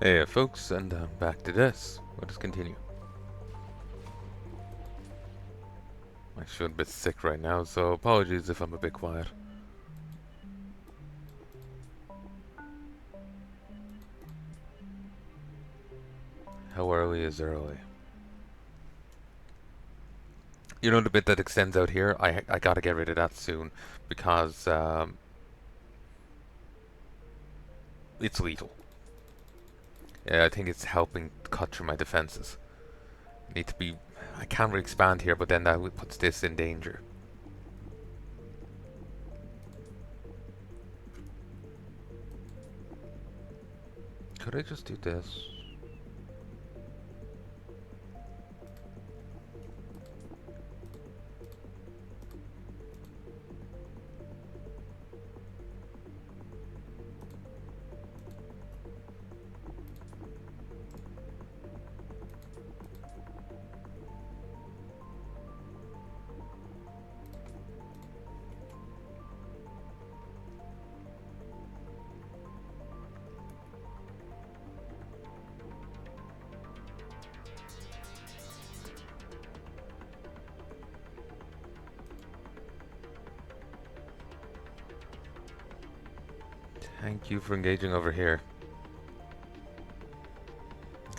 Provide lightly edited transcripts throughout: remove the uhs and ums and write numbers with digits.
Hey folks, and back to this. Let us continue. I feel a bit sick right now, so apologies if I'm a bit quiet. How early is early? You know the bit that extends out here? I gotta get rid of that soon because it's lethal. Yeah, I think it's helping cut through my defenses. Need to be. I can't really expand here, but then that puts this in danger. Could I just do this? Thank you for engaging over here.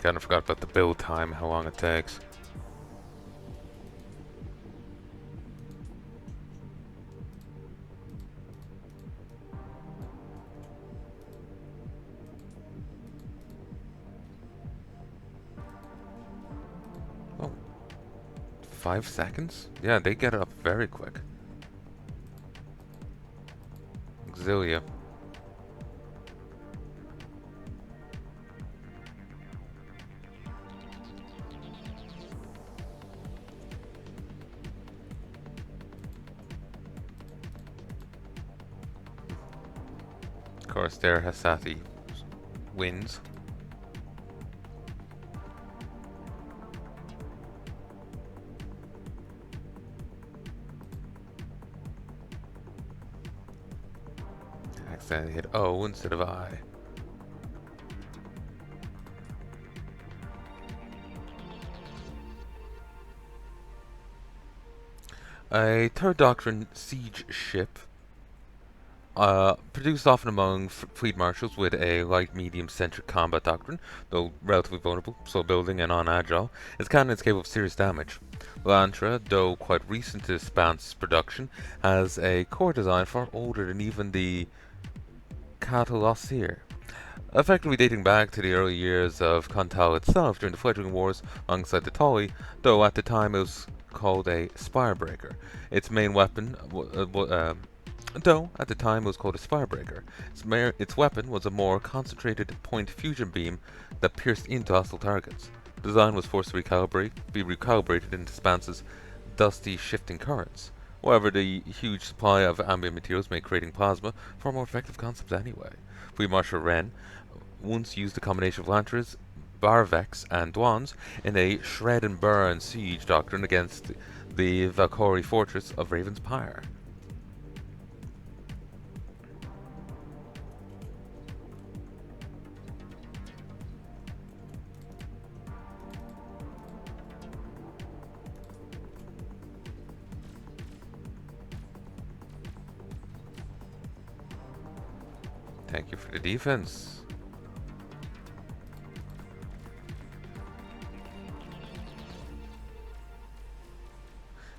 Kinda forgot about the build time, how long it takes. Oh, 5 seconds? Yeah, they get it up very quick. Auxilia. Of course, there Hasati wins. Accidentally hit O instead of I. A third doctrine siege ship, produced often among fleet marshals with a light-medium centric combat doctrine, though relatively vulnerable, slow building and non-agile, its cannon is capable of serious damage. Lantra, though quite recent to Spance's production, has a core design far older than even the Catalosir, effectively dating back to the early years of Contal itself during the fledgling wars alongside the Tolly, though at the time it was called a Spirebreaker. Its main weapon, though at the time it was called a Spirebreaker, its weapon was a more concentrated point fusion beam that pierced into hostile targets. The design was forced to be recalibrated into Spance's dusty shifting currents. However, the huge supply of ambient materials made creating plasma far more effective concept anyway. Fleet Marshal Wren once used a combination of Lantras, Barvex, and Dwans in a shred and burn siege doctrine against the Valkyrie fortress of Raven's Pyre. Thank you for the defense.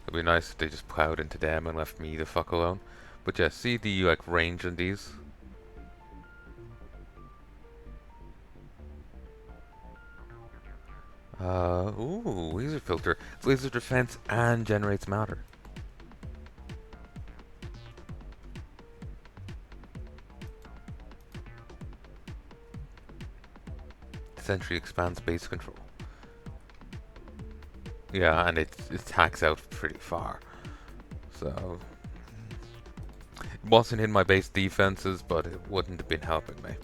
It'd be nice if they just plowed into them and left me the fuck alone. But yeah, see the like range on these? Ooh, laser filter. It's laser defense and generates matter. Essentially expands base control. Yeah, and it attacks out pretty far. So it wasn't in my base defenses, but it wouldn't have been helping me.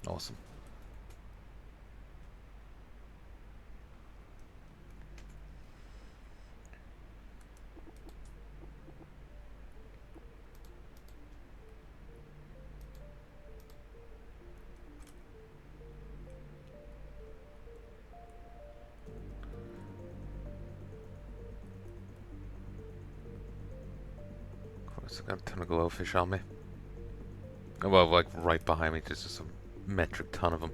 Awesome. Of course, I got a ton of glowfish on me. Well, like right behind me, just a metric ton of them.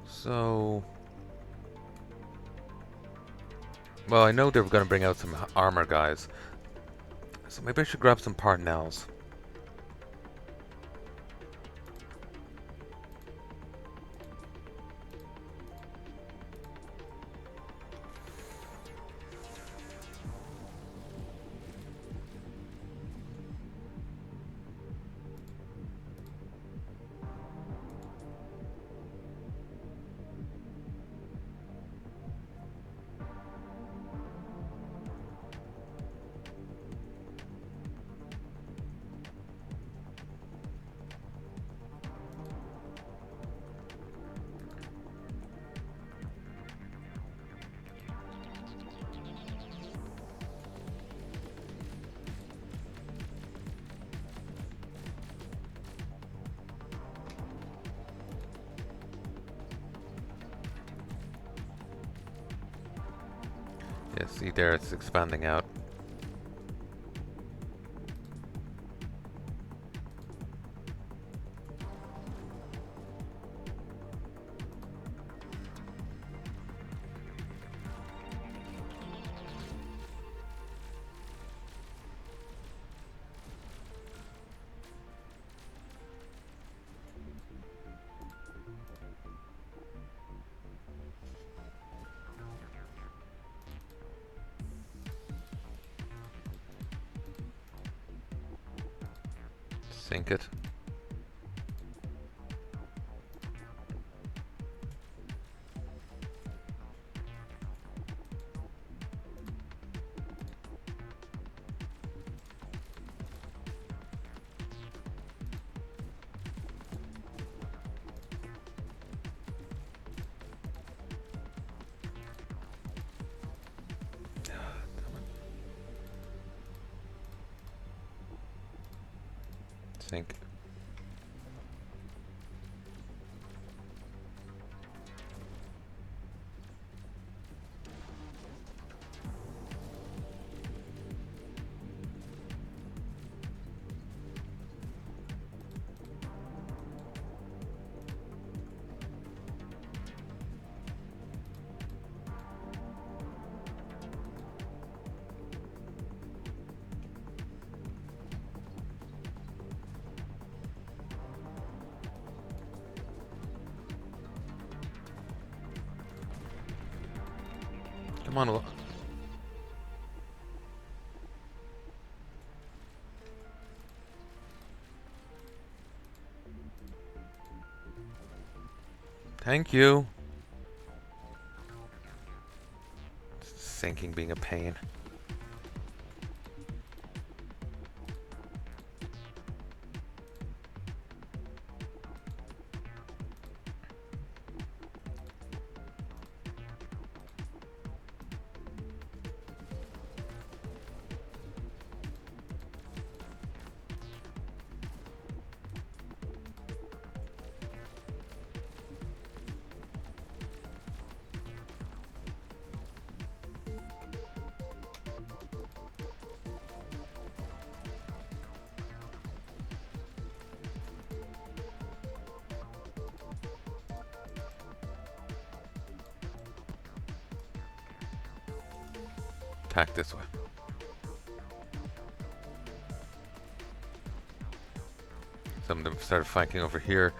So, well, I know they were going to bring out some armor guys, so maybe I should grab some Parnells. Yeah, see there, it's expanding out. Sink it. Sink. Come on. Thank you. Sinking being a pain. Attack this way. Some of them started fighting over here.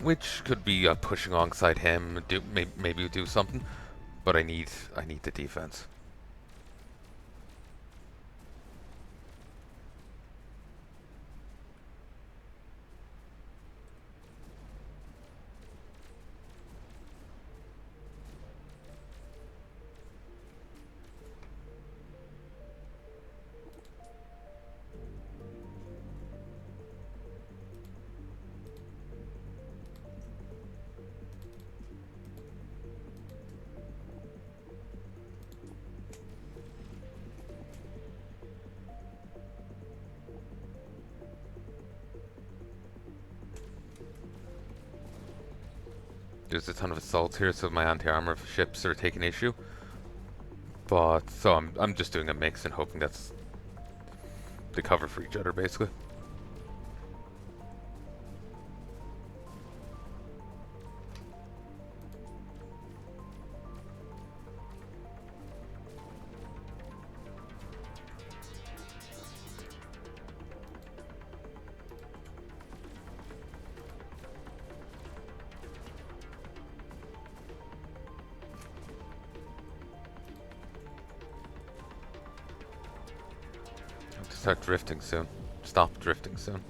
which could be pushing alongside him. Maybe do something, but I need the defense. There's a ton of assaults here, so my anti-armor ships are taking issue. But so I'm just doing a mix and hoping that's the cover for each other, basically. Start drifting soon. Stop drifting soon.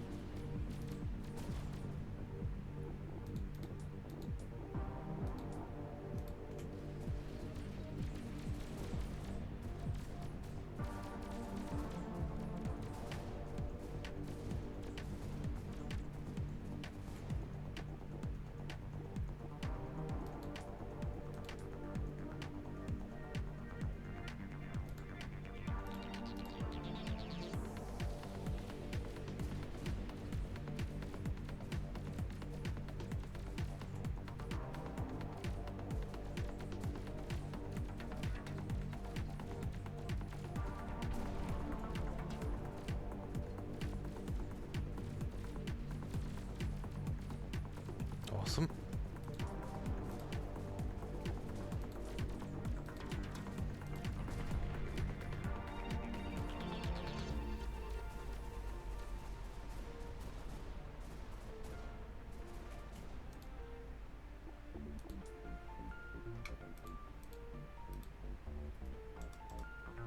Awesome.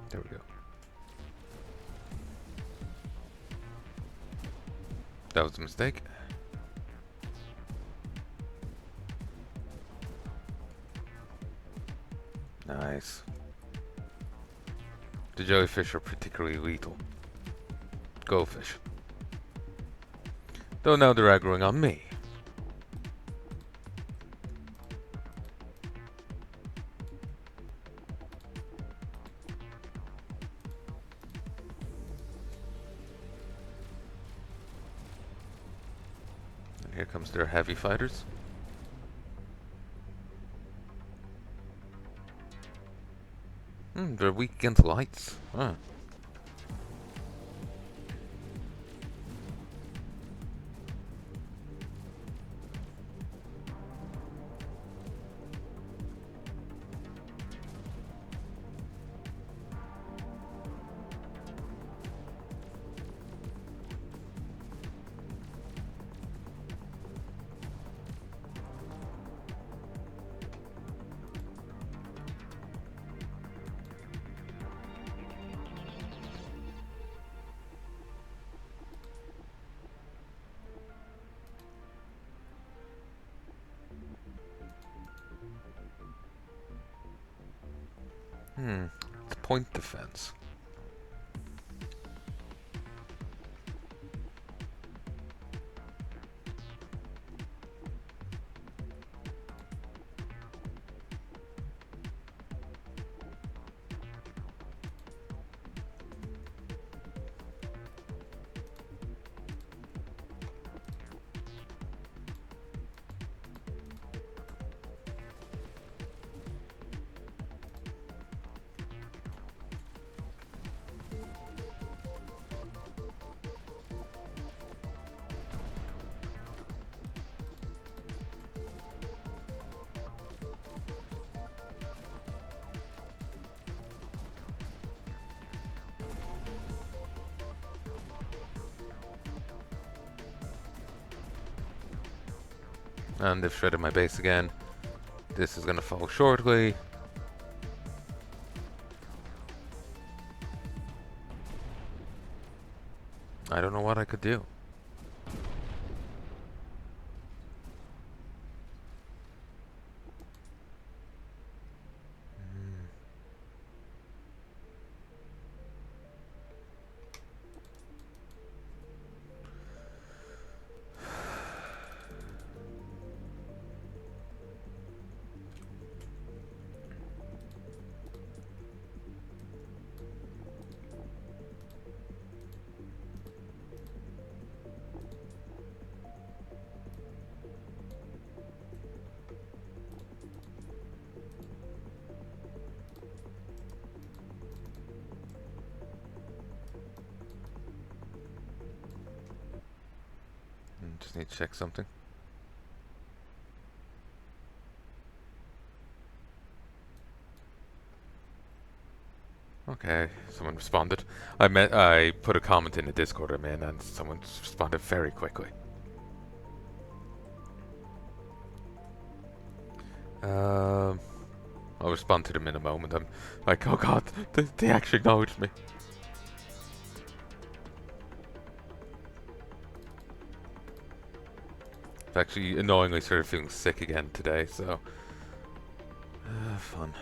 There we go. That was a mistake. Nice. The jellyfish are particularly lethal. Goldfish. Though now they're aggroing on me. And here comes their heavy fighters. They're weak against lights. Huh. It's point defense. And they've shredded my base again. This is gonna fall shortly. I don't know what I could do. Just need to check something. Okay, someone responded. I put a comment in the Discord I'm in, and someone responded very quickly. I'll respond to them in a moment. I'm like, oh god, they actually acknowledged me. I've actually annoyingly started feeling sick again today, so fun.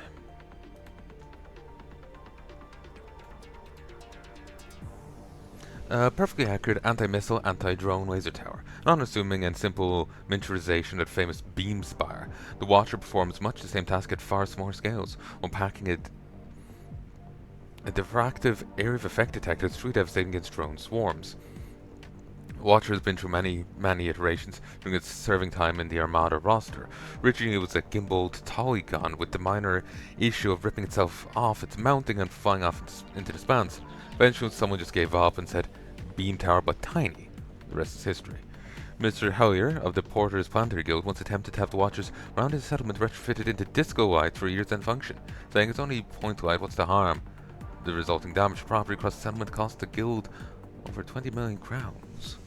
Perfectly accurate anti-missile, anti-drone laser tower. An unassuming and simple miniaturization of the famous beam spire. The Watcher performs much the same task at far smaller scales, while packing a diffractive area of effect detector that's truly devastating against drone swarms. Watcher has been through many iterations during its serving time in the Armada roster. Originally it was a gimbaled Tolly gun with the minor issue of ripping itself off its mounting and flying off into the Spance. Eventually someone just gave up and said, beam tower but tiny. The rest is history. Mr. Heya of the Porters Planetary Guild once attempted to have the Watchers around his settlement retrofitted into disco lights for a year's end function, saying it's only point light, what's the harm? The resulting damage to property across the settlement cost the guild over 20 million crowns.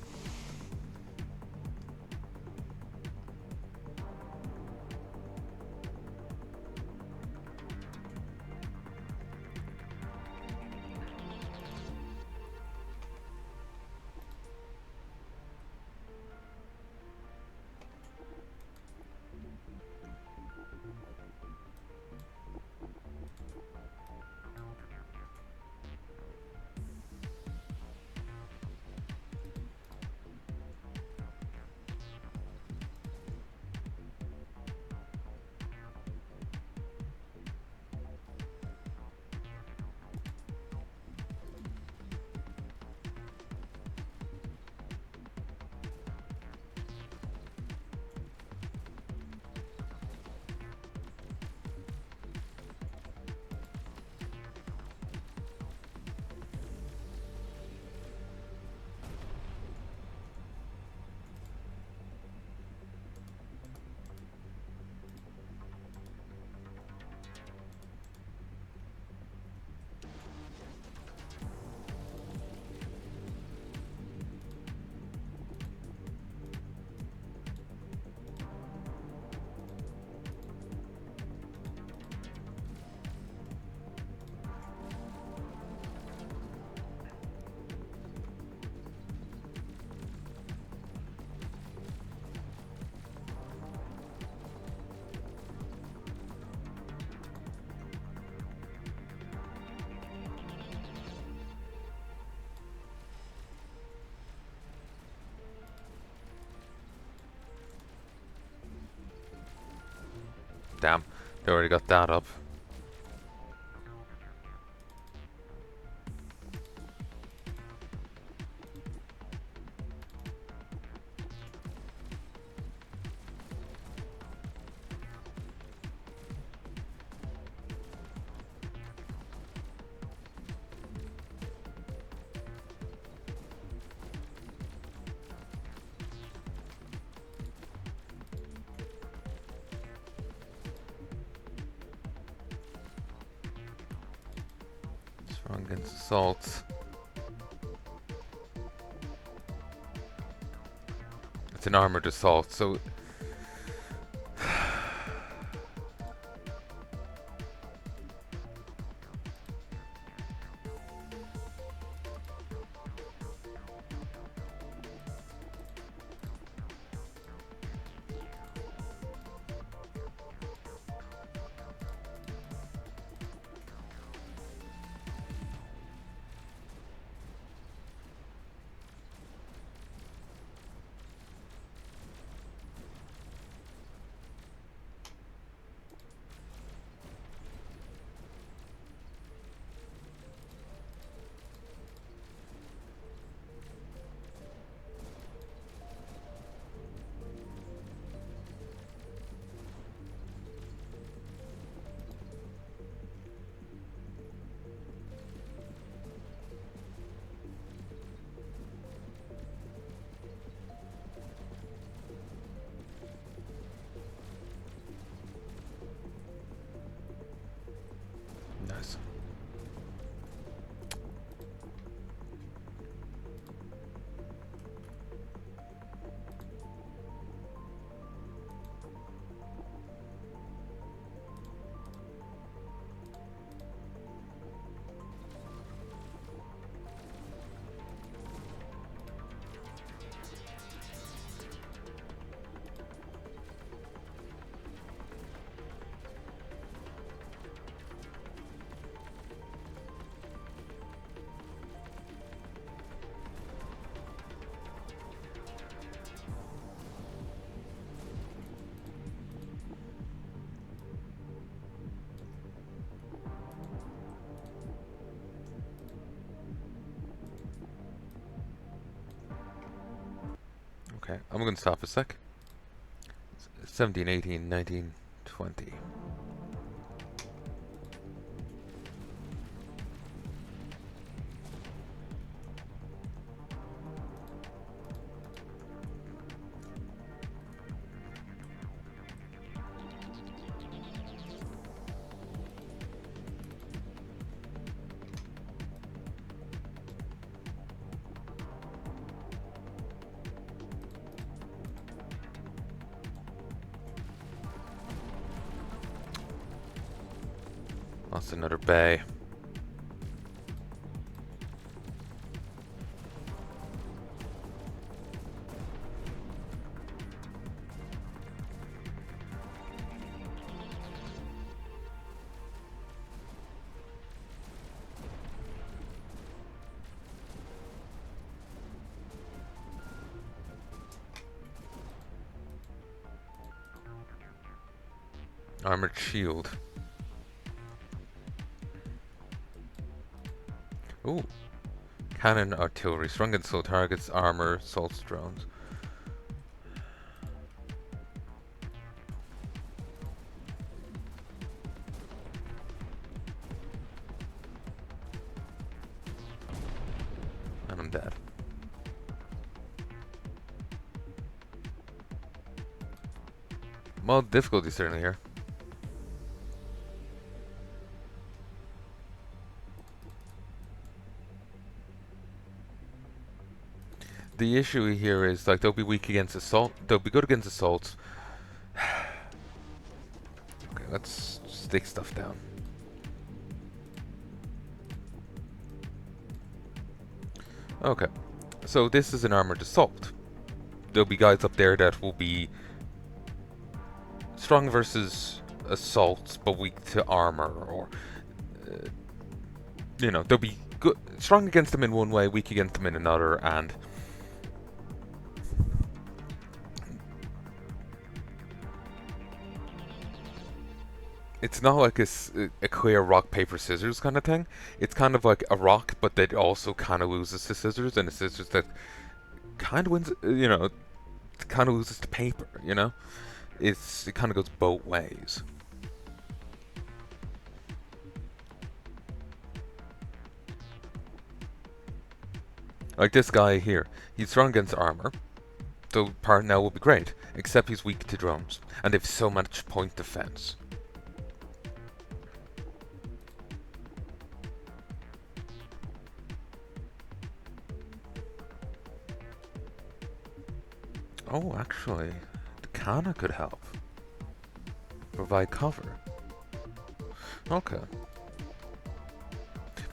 Damn, they already got that up. Strong against assault. It's an armored assault, so Okay, I'm going to stop a sec. 17, 18, 19, 20. Lost another bay. Armored shield. Ooh. Cannon artillery. Strong and slow targets, armor, assaults, drones. And I'm dead. Well, difficulty certainly here. The issue here is, like, they'll be weak against assault. They'll be good against assaults. Okay, let's stick stuff down. Okay, so this is an armored assault. There'll be guys up there that will be strong versus assaults, but weak to armor, or you know, they'll be good, strong against them in one way, weak against them in another, and it's not like a clear rock paper scissors kind of thing. It's kind of like a rock, but that also kind of loses to scissors, and a scissors that kind of wins. You know, kind of loses to paper. You know, it kind of goes both ways. Like this guy here, he's strong against armor, so part now will be great, except he's weak to drones, and they've so much point defense. Oh, actually, the Kana could help. Provide cover. Okay.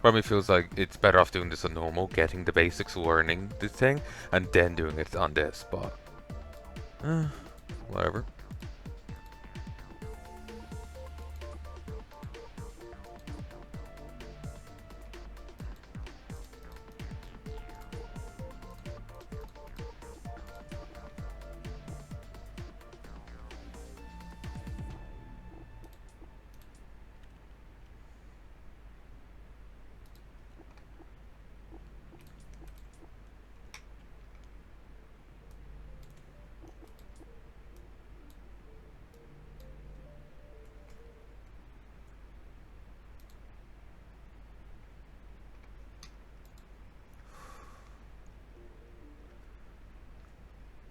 Part of me feels like it's better off doing this on normal, getting the basics, learning this thing, and then doing it on this, but whatever.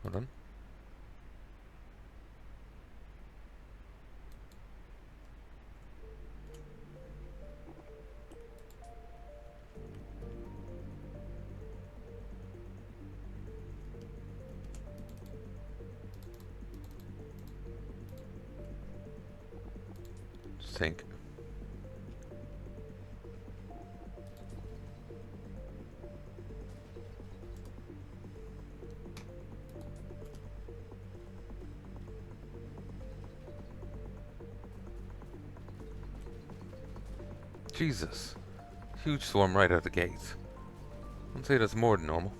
Hold on. Just think. Jesus. Huge swarm right out the gates. I'd say that's more than normal.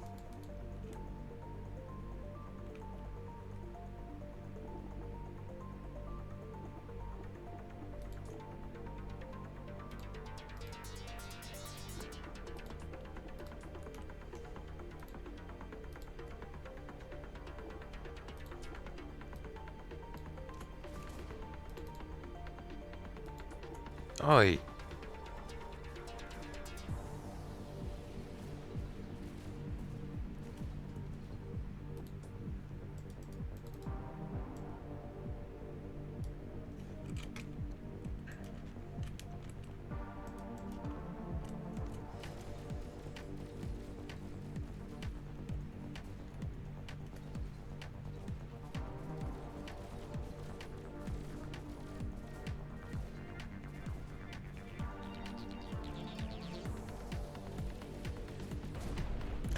Oi.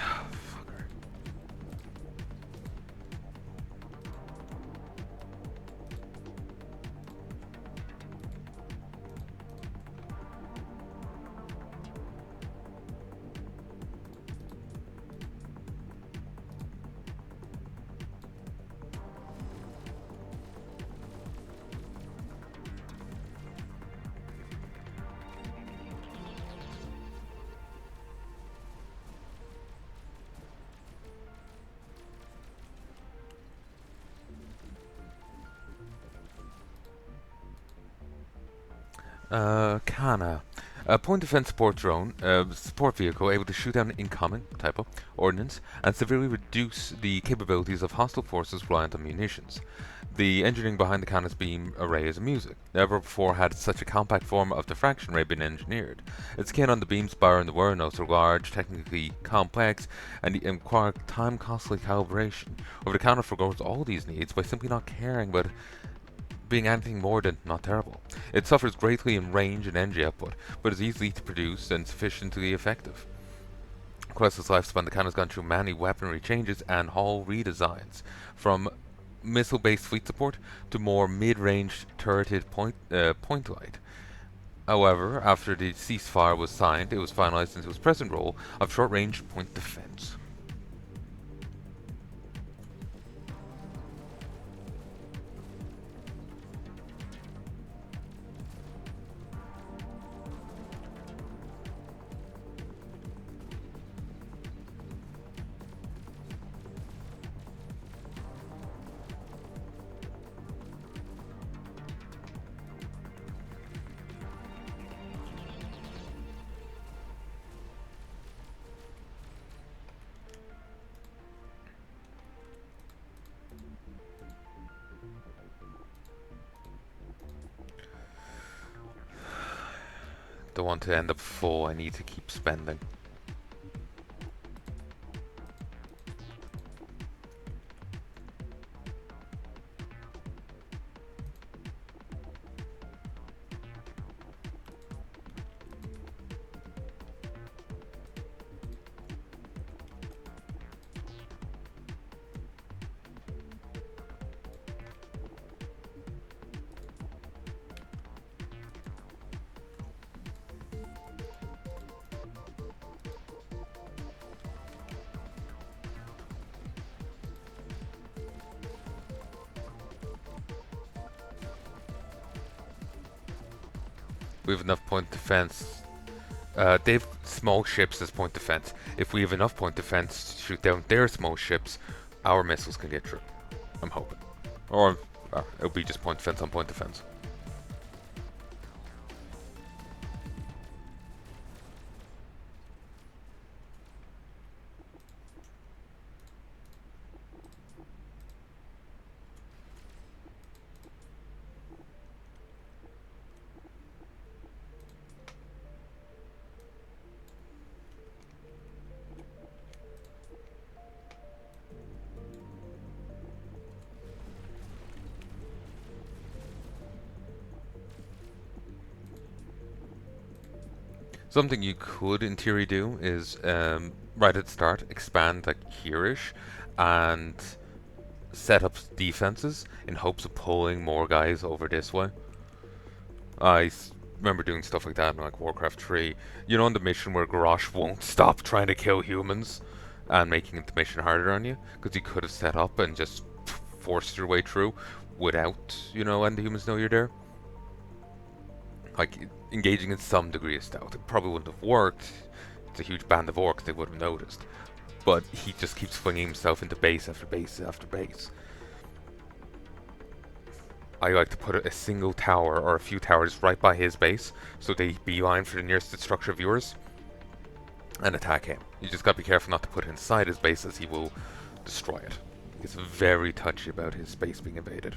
Fucker. Kana. A point defense support drone, support vehicle able to shoot down incoming, typo, ordnance, and severely reduce the capabilities of hostile forces reliant on munitions. The engineering behind the Kana's beam array is amusing. Never before had such a compact form of diffraction ray been engineered. Its skin on the beam spire and the whir notes are large, technically complex, and require time-costly calibration. Over the Kana forgoes all these needs by simply not caring about being anything more than not terrible. It suffers greatly in range and energy output, but is easily to produce and sufficiently effective. Across its lifespan, the Khan has gone through many weaponry changes and hull redesigns, from missile-based fleet support to more mid-range turreted point light. However, after the ceasefire was signed, it was finalized into its present role of short-range point defense. Don't want to end up full, I need to keep spending. We have enough point defense. They've small ships as point defense. If we have enough point defense to shoot down their small ships, our missiles can get through. I'm hoping. Or it'll be just point defense on point defense. Something you could, in theory, do is right at the start expand like here-ish and set up defenses in hopes of pulling more guys over this way. Remember doing stuff like that in like Warcraft 3. You know, on the mission where Garrosh won't stop trying to kill humans and making the mission harder on you, because you could have set up and just forced your way through without, you know, letting the humans know you're there. Like, engaging in some degree of stealth. It probably wouldn't have worked. It's a huge band of orcs, they would have noticed. But he just keeps flinging himself into base after base after base. I like to put a single tower or a few towers right by his base, so they beeline for the nearest structure of yours and attack him. You just gotta be careful not to put it inside his base, as he will destroy it. He's very touchy about his space being invaded.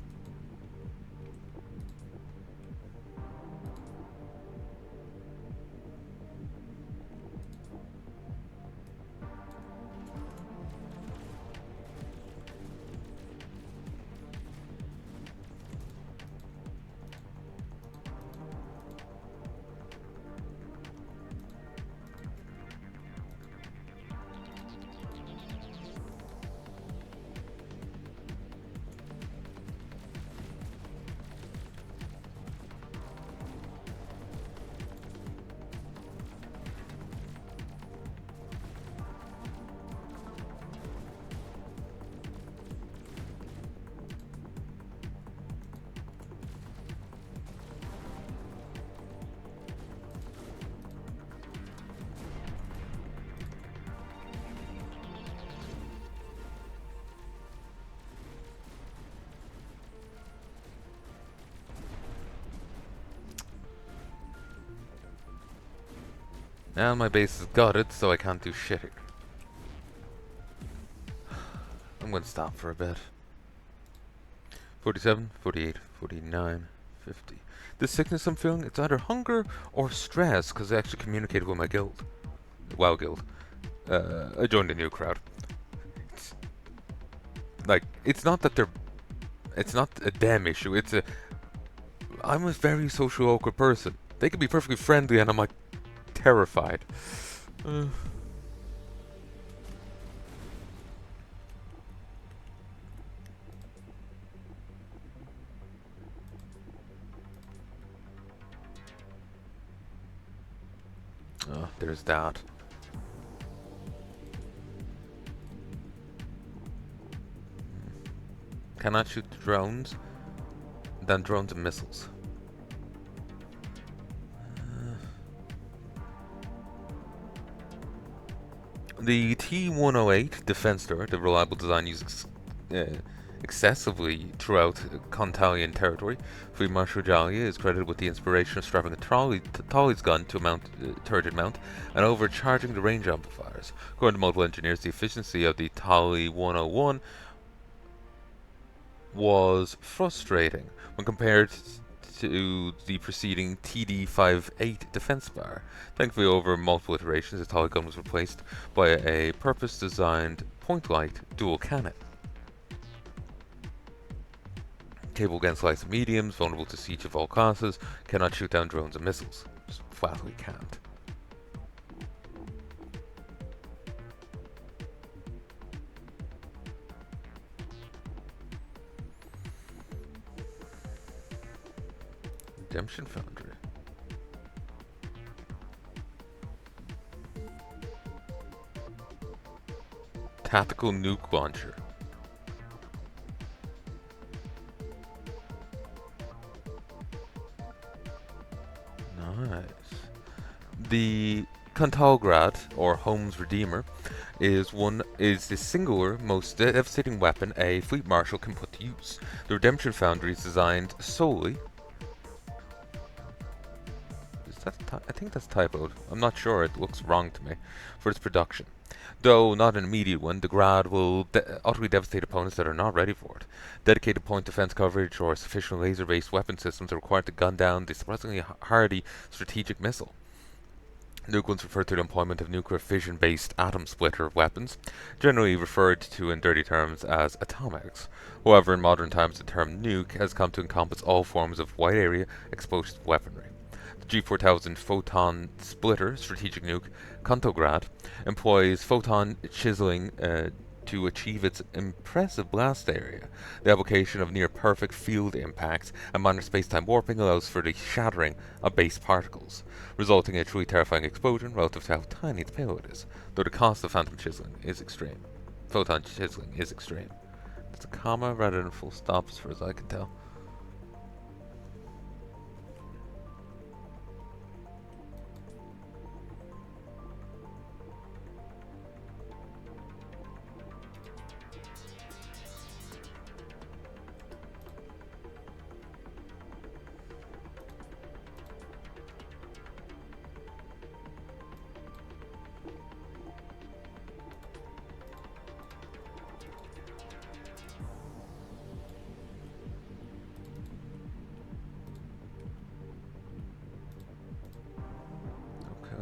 Now my base is gutted, so I can't do shit here. I'm gonna stop for a bit. 47, 48, 49, 50. This sickness I'm feeling, it's either hunger or stress, because I actually communicated with my guild. WoW guild. I joined a new crowd. It's, like, it's not that they're... It's not a them issue, it's a... I'm a very social awkward person. They can be perfectly friendly and I'm like, terrified. Oh, there's that. Cannot shoot drones, then drones and missiles. The T-108 defense turret, the reliable design used excessively throughout Contalian territory. Field Marshal Jalia is credited with the inspiration of strapping a Tolly's gun to a turret mount and overcharging the range amplifiers. According to multiple engineers, the efficiency of the Tolly 101 was frustrating when compared to the preceding TD-58 defense bar. Thankfully, over multiple iterations, the Tolly gun was replaced by a purpose-designed point-light dual cannon. Capable against lights and mediums, vulnerable to siege of all classes, cannot shoot down drones and missiles. Just flatly can't. Redemption Foundry. Tactical nuke launcher. Nice. The Kantalgrad, or Home's Redeemer, is the singular most devastating weapon a fleet marshal can put to use. The Redemption Foundry is designed solely. I think that's typoed. I'm not sure. It looks wrong to me. For its production. Though not an immediate one, the Grad will utterly devastate opponents that are not ready for it. Dedicated point defense coverage or sufficient laser-based weapon systems are required to gun down the surprisingly hardy strategic missile. Nuke ones refer to the employment of nuclear fission-based atom splitter weapons, generally referred to in dirty terms as atomics. However, in modern times, the term nuke has come to encompass all forms of wide-area explosive weaponry. The G4000 photon splitter strategic nuke, Kantograd, employs photon chiseling to achieve its impressive blast area. The application of near-perfect field impacts and minor space-time warping allows for the shattering of base particles, resulting in a truly terrifying explosion relative to how tiny its payload is, though the cost of phantom chiseling is extreme. Photon chiseling is extreme. That's a comma rather than a full stop as far as I can tell.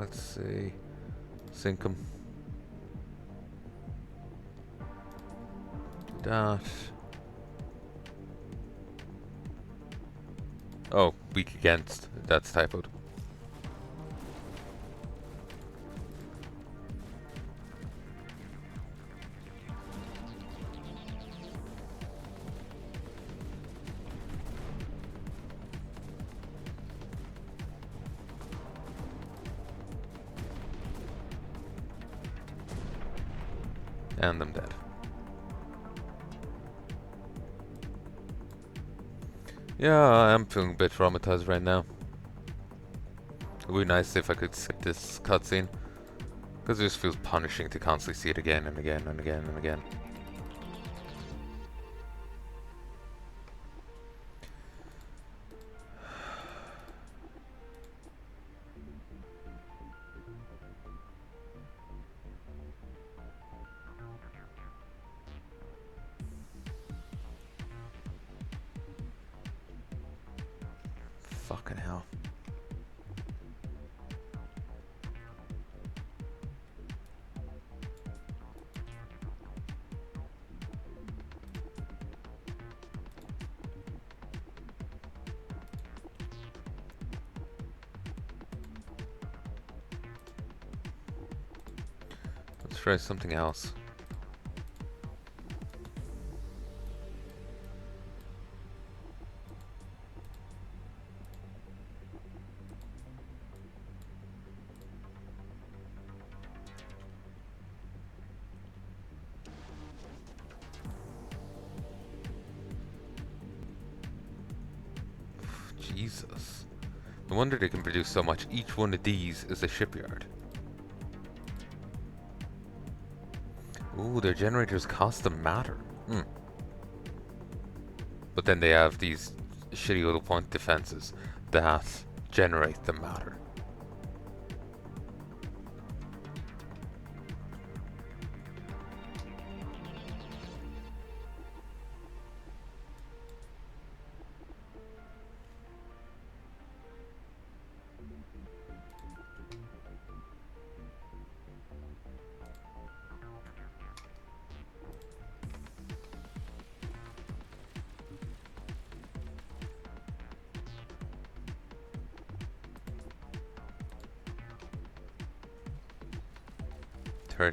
let's see. Sink him. Do that. Oh, weak against. That's typoed. And I'm dead. Yeah, I am feeling a bit traumatized right now. It would be nice if I could skip this cutscene. Because it just feels punishing to constantly see it again and again and again and again. Fucking hell. Let's try something else. Jesus. No wonder they can produce so much. Each one of these is a shipyard. Ooh, their generators cost them matter. But then they have these shitty little point defenses that generate the matter.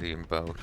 In boat.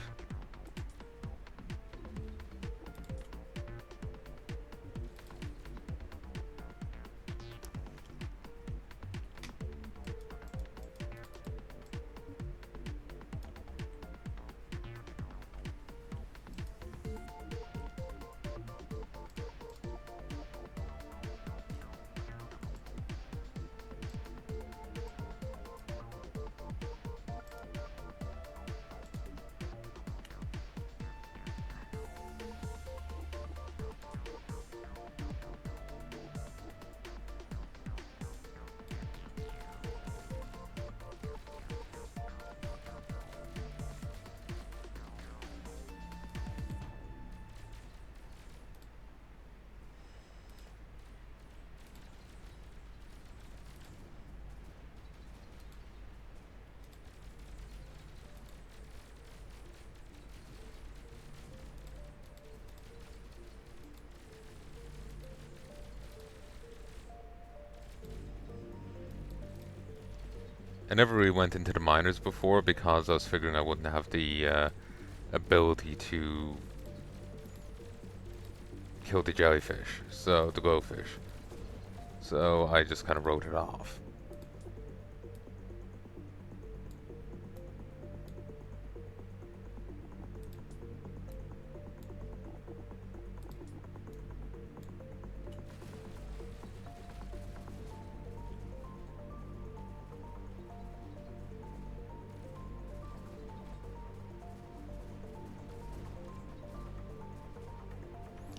I never really went into the miners before because I was figuring I wouldn't have the ability to kill the jellyfish, so the glowfish. So I just kind of wrote it off.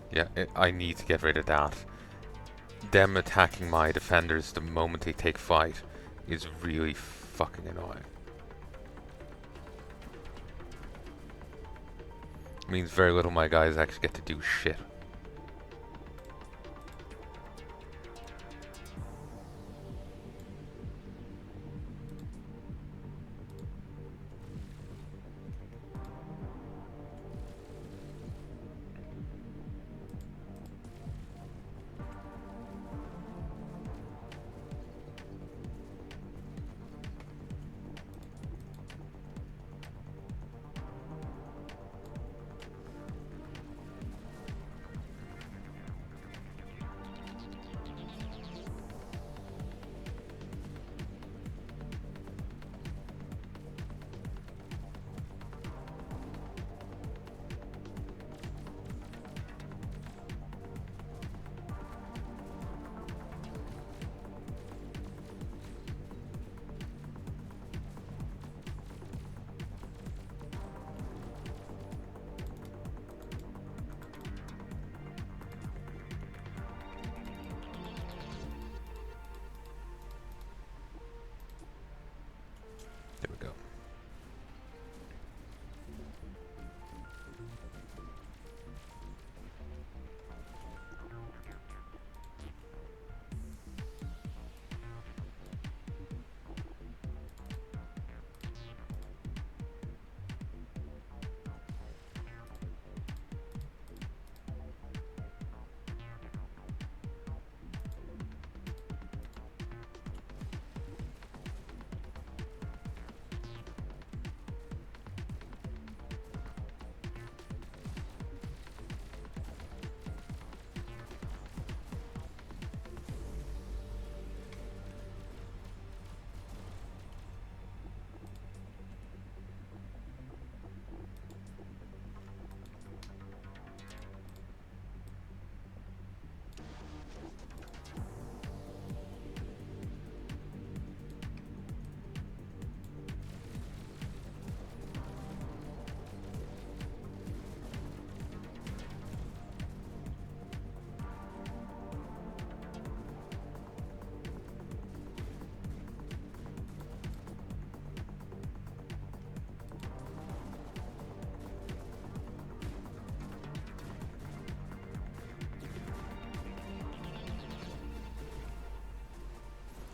Yeah, I need to get rid of that. Them attacking my defenders the moment they take fight is really fucking annoying. It means very little of my guys actually get to do shit.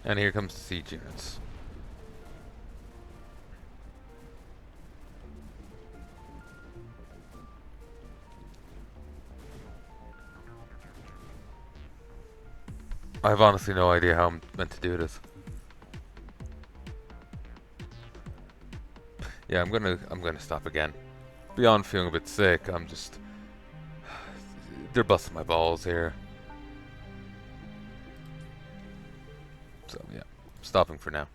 And here comes the siege units. I have honestly no idea how I'm meant to do this. Yeah, I'm gonna stop again. Beyond feeling a bit sick, I'm just they're busting my balls here. So yeah, stopping for now.